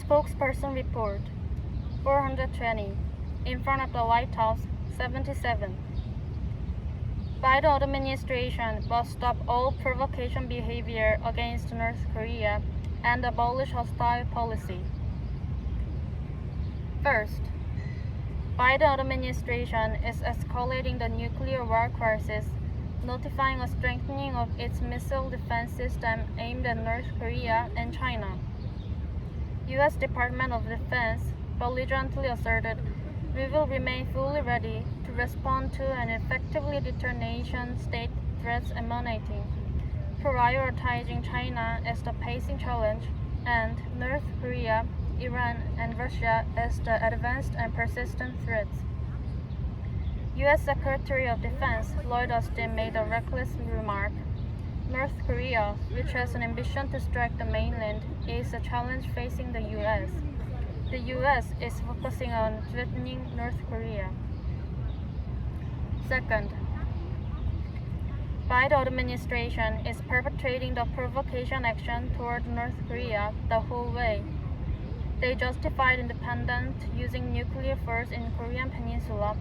Spokesperson report 420. In front of the White House 77. Biden administration must stop all provocation behavior against North Korea and abolish hostile policy. First, Biden administration is escalating the nuclear war crisis, notifying a strengthening of its missile defense system aimed at North Korea and China. U.S. Department of Defense belligerently asserted, "We will remain fully ready to respond to and effectively deter nation-state threats emanating, prioritizing China as the pacing challenge and North Korea, Iran, and Russia as the advanced and persistent threats." U.S. Secretary of Defense Lloyd Austin made a reckless remark. North Korea, which has an ambition to strike the mainland, is a challenge facing the U.S. The U.S. is focusing on threatening North Korea. Second, Biden administration is perpetrating the provocation action toward North Korea the whole way. They justified independence using nuclear force in Corean Peninsula,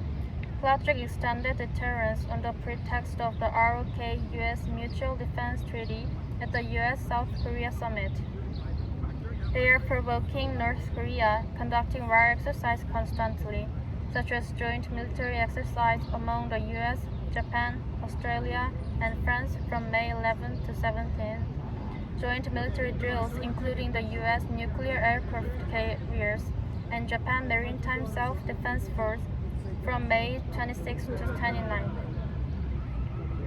pledging extended deterrence on the pretext of the ROK-U.S. Mutual Defense Treaty at the U.S. South Korea summit. They are provoking North Korea, conducting war exercise constantly, such as joint military exercise among the U.S., Japan, Australia, and France from May 11 to 17, joint military drills including the U.S. nuclear aircraft carriers and Japan Maritime Self-Defense Force from May 26 to 29.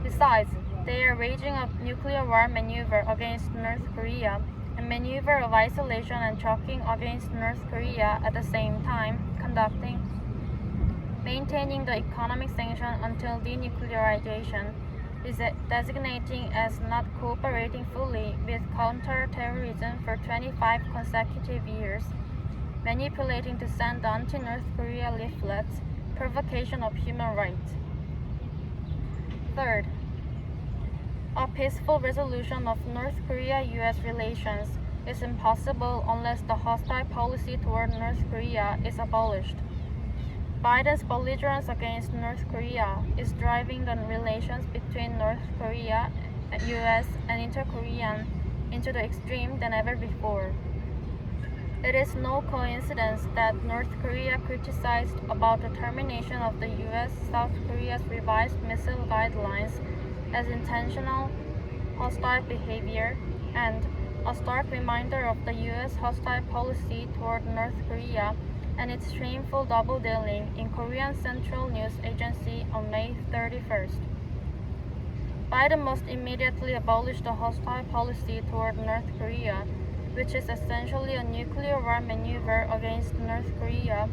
Besides, they are waging a nuclear war maneuver against North Korea, a maneuver of isolation and choking against North Korea at the same time, maintaining the economic sanction until denuclearization, designating as not cooperating fully with counterterrorism for 25 consecutive years, manipulating to send anti-North Korea leaflets, provocation of human rights. Third, a peaceful resolution of North Korea-U.S. relations is impossible unless the hostile policy toward North Korea is abolished. Biden's belligerence against North Korea is driving the relations between North Korea, U.S., and inter-Korean into the extreme than ever before. It is no coincidence that North Korea criticized about the termination of the U.S. South Korea's revised missile guidelines as intentional hostile behavior and a stark reminder of the U.S. hostile policy toward North Korea and its shameful double-dealing in Korean Central News Agency on May 31st. Biden must immediately abolish the hostile policy toward North Korea, which is essentially a nuclear war maneuver against North Korea,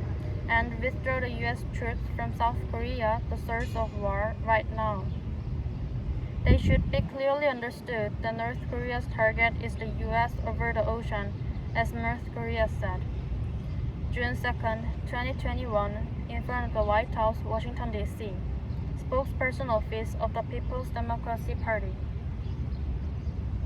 and withdraw the U.S. troops from South Korea, the source of war, right now. They should be clearly understood that North Korea's target is the U.S. over the ocean, as North Korea said. June 2, 2021, in front of the White House, Washington, D.C. Spokesperson Office of the People's Democracy Party.